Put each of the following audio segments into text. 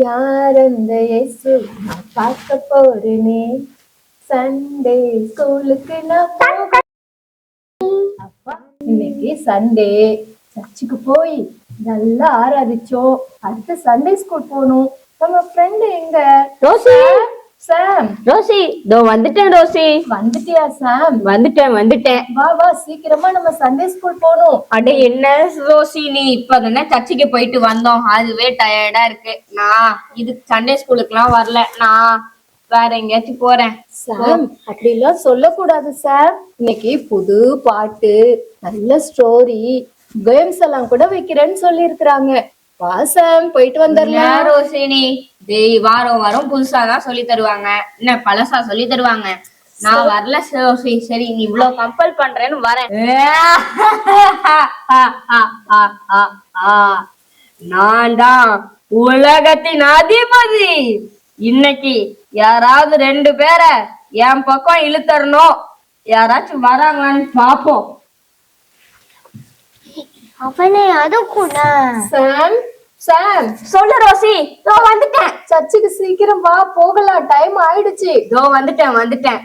யார் அந்த இயேசு நான் பார்க்க போறேனே, சண்டே ஸ்கூலுக்கு நான் போக. அப்பா இன்னைக்கு சண்டே, சர்ச்சுக்கு போய் நல்லா ஆராதிச்சோம். அடுத்து சண்டே ஸ்கூல் போகணும். நம்ம ஃப்ரெண்டு எங்க? ரோசி, சாம். ரோசி, இதோ வந்துட்டேன். ரோசி, வந்துட்டியா சாம்? வந்துட்டேன். வா வா, சீக்கிரமா நம்ம சண்டே ஸ்கூல் போகணும். அட என்ன ரோசி, நீ இப்பதானே சர்ச்சுக்கு போயிட்டு வந்தோம், அதுவே டயர்டா இருக்கு. நான் இது சண்டே ஸ்கூலுக்குலாம் வரல, நான் வேற எங்கேயாச்சும் போறேன். சாம் அப்படிலாம் சொல்லக்கூடாது சாம். இன்னைக்கு புது பாட்டு, நல்ல ஸ்டோரி, கேம்ஸ் எல்லாம் கூட வைக்கிறேன்னு சொல்லி இருக்கிறாங்க. வா சாம், போயிட்டு வந்துடலாம். ரோசினி, வாரம் வாரம் புதுசாதான் சொல்லி தருவாங்க, என்ன பழசா சொல்லி தருவாங்க? நான் வரல ரோசி. சரி, நீ இவ்வளவு கம்பல் பண்றேன்னு வரேன். நான் தான் உலகத்தின் அதிபதி. இன்னைக்கு யாராவது 2 பேரை என் பக்கம் இழுத்தரணும். யாராச்சும் வராங்கன்னு பாப்போம். அவனே அது கூட. சாம் சாம், சொல்லு ரோசி. தோ வந்துட்டேன். சர்ச்சுக்கு சீக்கிரம் வா, போகலாம், டைம் ஆயிடுச்சு. தோ வந்துட்டேன்.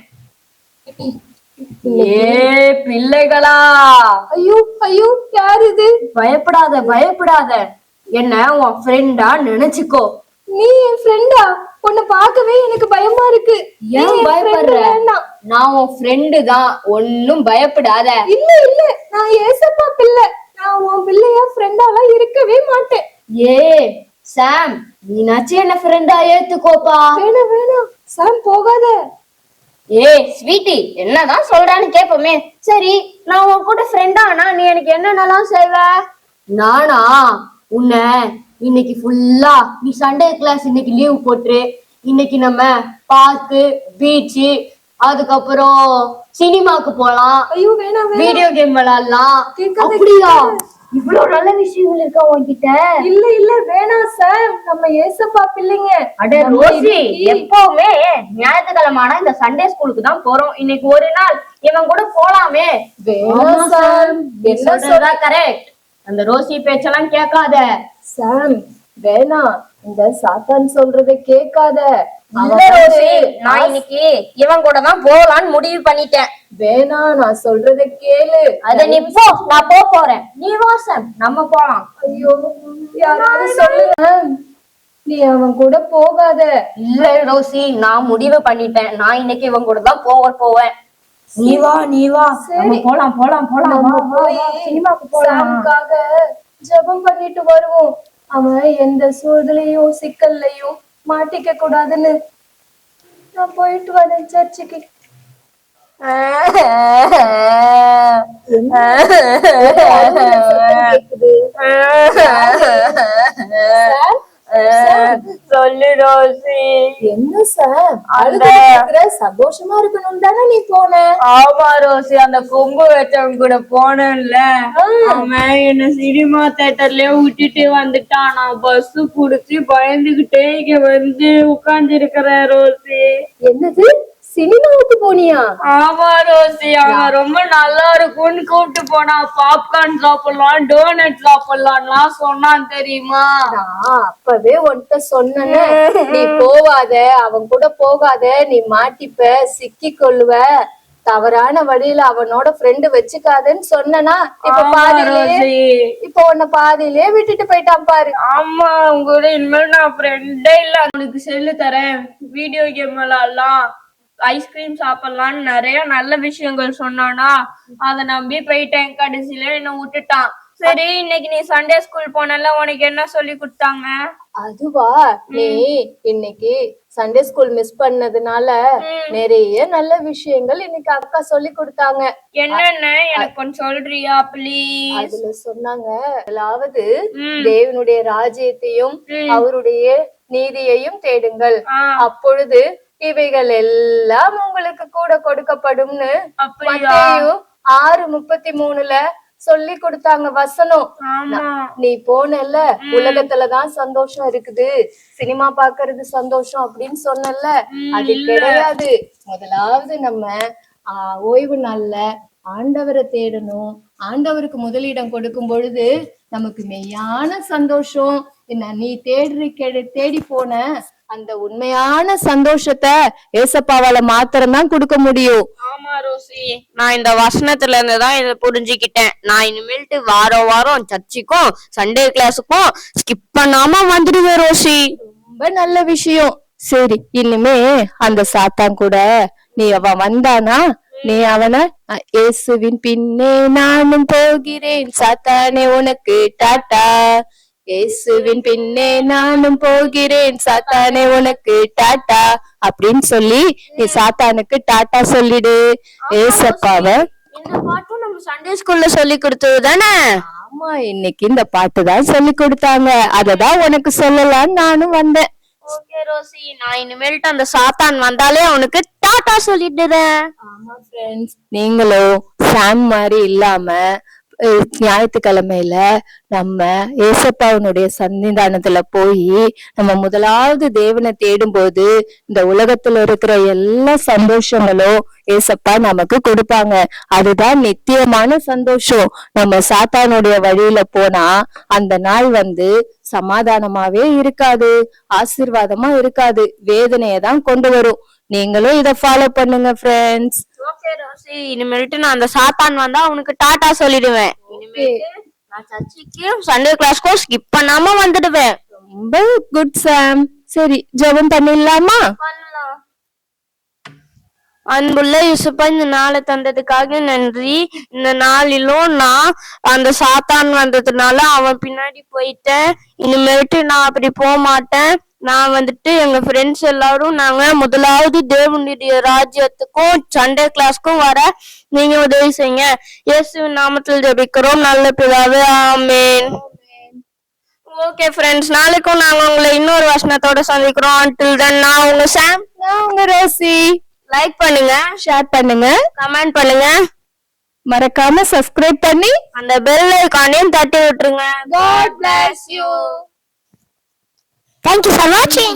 ஏ பிள்ளைகளா, ஐயோ ஐயோ, யார் இது? பயப்படாத. என்ன உன் ஃப்ரெண்டா நினைச்சுக்கோ. நீ என் ஃப்ரெண்டா? உன்னை பார்க்கவே எனக்கு பயமா இருக்கு. ஏன் பயப்படுற? நான் உன் ஃப்ரெண்டு தான், ஒன்னும் பயப்படாத. இல்ல, நான் ஏசப்பா பிள்ளை. நான் உன் பிள்ளையா ஃப்ரெண்டாலாம் இருக்கவே மாட்டேன். ஏ சாம், நீனாச்சும் என்ன ஃப்ரெண்டா ஏத்துக்கோப்பா. வேணாம் சாம், போகாத. ஏ ஸ்வீட்டி, என்னதான் சொல்றான்னு கேப்போமே. சரி, நான் உன் கூட ஃப்ரெண்டா ஆனா நீ எனக்கு என்னென்னலாம் செய்வ? நானா உன்னை இன்னைக்கு ஃபுல்லா, நீ சண்டே கிளாஸ் இன்னைக்கு லீவ் போட்டுரு, இன்னைக்கு நம்ம பார்க்கு, பீச்சு, அதுக்கப்புறம் சினிமாக்கு போலாம். ஐயோ வேணாம், வீடியோ கேம் விளையாடலாம். அப்படியா? இவ்வளவு நல்ல விஷயங்கள் இருக்கா உன்கிட்ட? இல்ல வேணாம் சார், நம்ம ஏசப்பா பிள்ளைங்க. அட ரோசி, எப்பவுமே ஞாயிற்றுக்கிழமை இந்த சண்டே ஸ்கூலுக்கு தான் போறோம். இன்னைக்கு ஒரு நாள் இவன் கூட போலாமே. வேணாம் சார், என்ன சொல்றா கரெக்ட். அந்த ரோசி பேச்செல்லாம் கேட்காத சாம். வேணாம், இந்த சாத்தான் சொல்றதை கேட்காத. ரோசி, நான் இன்னைக்கு இவன் கூட தான் போலான்னு முடிவு பண்ணிட்டேன். வேணாம், நான் சொல்றதை கேளு. அத நீ போ, நான் போறேன். நீ வா சாம், நம்ம போலாம். ஐயோ, யாராவது சொல்லுங்க. நீ அவன் கூட போகாத. இல்ல ரோசி, நான் முடிவு பண்ணிட்டேன். நான் இன்னைக்கு இவன் கூட தான் போவேன். நீ வா. நம்ம போலாம். போய் சினிமாக்கு போலாம்காக ஜெபம் பண்ணிட்டு வருவோம். அவன் எந்த சூழ்நிலையும் சிக்கல்லையும் மாட்டிக்க கூடாதுன்னு நான் போயிட்டு வரேன் சர்ச்சுக்கு. சொல்லு ரோசி. என்ன சார் சந்தோஷமா இருக்கணும் தானே நீ போன? ஆமா ரோசி, அந்த கொம்பு வச்சவன் கூட போனேன்ல, அவன் என்ன சினிமா தியேட்டர்லயே விட்டுட்டு வந்துட்டான். நான் பஸ் புடிச்சு பயந்துகிட்டே இங்க வந்து உட்கார்ந்து இருக்கிறேன் ரோசி. என்னது, சினிமாவுக்கு போனியா? ஆமா ரோசி, அவன் ரொம்ப நல்லா இருக்கும்னு கூப்பிட்டு போனான். பாப்கார்ன் சாப்பிடலாம், டோனட் சாப்பிடலாம்லாம் சொன்னான் தெரியுமா? நான் அப்பவே உன்கிட்ட சொன்னேன், நீ போவாத, அவன் கூட போகாத, நீ மாட்டிப்ப, சிக்கி கொள்ளுவ, தவறான வழியில அவனோட ஃப்ரெண்டு வச்சுக்காதன்னு சொன்னா. இப்ப உன்னை பாதியிலே விட்டுட்டு போயிட்டான் பாரு. ஆமா, உங்க கூட இனிமேல் நான் ஃப்ரெண்டே இல்ல. அவனுக்கு செல்லு தரேன், வீடியோ கேம் விளையாடலாம், ஐஸ்கிரீம் சாப்பிடலாம்னு நிறைய நல்ல விஷயங்கள் சொன்னானா, அத நம்பி போயிட்டேன். கடைசியில என்ன விட்டுட்டான். சரி, இன்னைக்கு நீ சண்டே ஸ்கூல் போனல, உனக்கு என்ன சொல்லி கொடுத்தாங்க? அதுவா, நீ இன்னைக்கு சண்டே ஸ்கூல் மிஸ் பண்ணதுனால நிறைய நல்ல விஷயங்கள் இன்னைக்கு அக்கா சொல்லி கொடுத்தாங்க. என்னென்ன எனக்கு கொஞ்சம் சொல்றியா ப்ளீஸ்? அதுல சொன்னாங்க, அதாவது தேவனுடைய ராஜ்யத்தையும் அவருடைய நீதியையும் தேடுங்கள், அப்பொழுது இவைகள் எல்லாம் உங்களுக்கு கூட கொடுக்கப்படும்னு மத்தேயு 6:33 சொல்லி கொடுத்தாங்க வசனம். நீ போனல்ல, உலகத்துலதான் சந்தோஷம் இருக்குது, சினிமா பாக்குறது சந்தோஷம் அப்படின்னு சொன்னல, அது கிடையாது. முதலாவது நம்ம ஓய்வு நாள்ல ஆண்டவரை தேடணும். ஆண்டவருக்கு முதலிடம் கொடுக்கும் பொழுது நமக்கு மெய்யான சந்தோஷம் என்ன நீ தேடி போன அந்த உண்மையான சந்தோஷத்தை ஏசப்பாவால மாத்திரம்தான் கொடுக்க முடியும். ஆமா ரோசி, நான் இந்த வசனத்துல இருந்துதான் இதை புரிஞ்சுக்கிட்டேன். நான் இனிமேல்ட்டு வாரம் வாரம் சர்ச்சுக்கும் சண்டே கிளாஸுக்கும் ஸ்கிப் பண்ணாம வந்துடுவேன் ரோசி. ரொம்ப நல்ல விஷயம். சரி, இனிமே அந்த சாத்தான் கூட அவன் வந்தானா நீ அவனை இயேசுவின் பின்னே நானும் போகிறேன் சாத்தானே உனக்கு டாட்டா, இயேசுவின் பின்னே நானும் போகிறேன் சாத்தானே உனக்கு டாட்டா அப்படின்னு சொல்லி நீ சாத்தானுக்கு டாட்டா சொல்லிடு. ஏசப்பாவ இந்த பாட்டும் நம்ம சண்டே ஸ்கூல்ல சொல்லி கொடுத்தது தானே? ஆமா, இன்னைக்கு இந்த பாட்டு தான் சொல்லி கொடுத்தாங்க. அததான் உனக்கு சொல்லலாம்னு நானும் வந்தேன். ஓகே ரோசி, நான் இனிமேல்ட்டு அந்த சாத்தான் வந்தாலே அவனுக்கு டாட்டா சொல்லிடுறேன். ஆமா ஃப்ரெண்ட்ஸ், நீங்களும் சாம் மாதிரி இல்லாம ஞாயிற்றுக்கிழமையில நம்ம ஏசப்பாவனுடைய சன்னிதானத்துல போய் நம்ம முதலாவது தேவனை தேடும் போது இந்த உலகத்துல இருக்கிற எல்லா சந்தோஷங்களும் ஏசப்பா நமக்கு கொடுப்பாங்க. அதுதான் நித்தியமான சந்தோஷம். நம்ம சாத்தானுடைய வழியில போனா அந்த நாள் சமாதானமாவே இருக்காது, ஆசீர்வாதமா இருக்காது, வேதனையை தான் கொண்டு வரும். நீங்களும் இத ஃபாலோ பண்ணுங்க ஃப்ரெண்ட்ஸ். ஓகே ரோசி, இனிமேல்ட்டு நான் அந்த சாத்தான் வந்தா அவனுக்கு டாட்டா சொல்லிடுவேன். இனிமேல்ட்டு நான் சர்ச்சுக்கும் சண்டே கிளாஸ்க்கும் ஸ்கிப் பண்ணாம வந்துடுவேன். ரொம்ப குட் சாம். சரி, ஜெபம் பண்ணிடலாமா? அன்புள்ள இயேசுப்பா, இந்த நாளை தந்ததுக்காக நன்றி. இந்த நாளிலும் நான் அந்த சாத்தான் வந்ததுனால அவன் பின்னாடி போயிட்டேன். இனிமேட்டு நான் அப்படி போக மாட்டேன். நான் எங்க ஃப்ரெண்ட்ஸ் எல்லாரும் நாங்க முதலாவது தேவனுடைய ராஜ்யத்துக்கும் சண்டே கிளாஸ்க்கும் வர நீங்க உதவி செய்யுங்க. இயேசுவின் நாமத்தில் ஜெபிக்கிறோம் நல்ல பிதாவே, ஆமென். ஓகே ஃப்ரெண்ட்ஸ், நாளைக்கும் நாங்க உங்களை இன்னொரு வசனத்தோட சந்திக்கிறோம். until then நான் உங்க சாம், நான் உங்க ரோசி. லைக் பண்ணுங்க, ஷேர் பண்ணுங்க, கமெண்ட் பண்ணுங்க, மறக்காம சப்ஸ்கிரைப் பண்ணி அந்த பெல் ஐகானையும் தட்டி விட்டுருங்க. God bless you. Thank you for watching.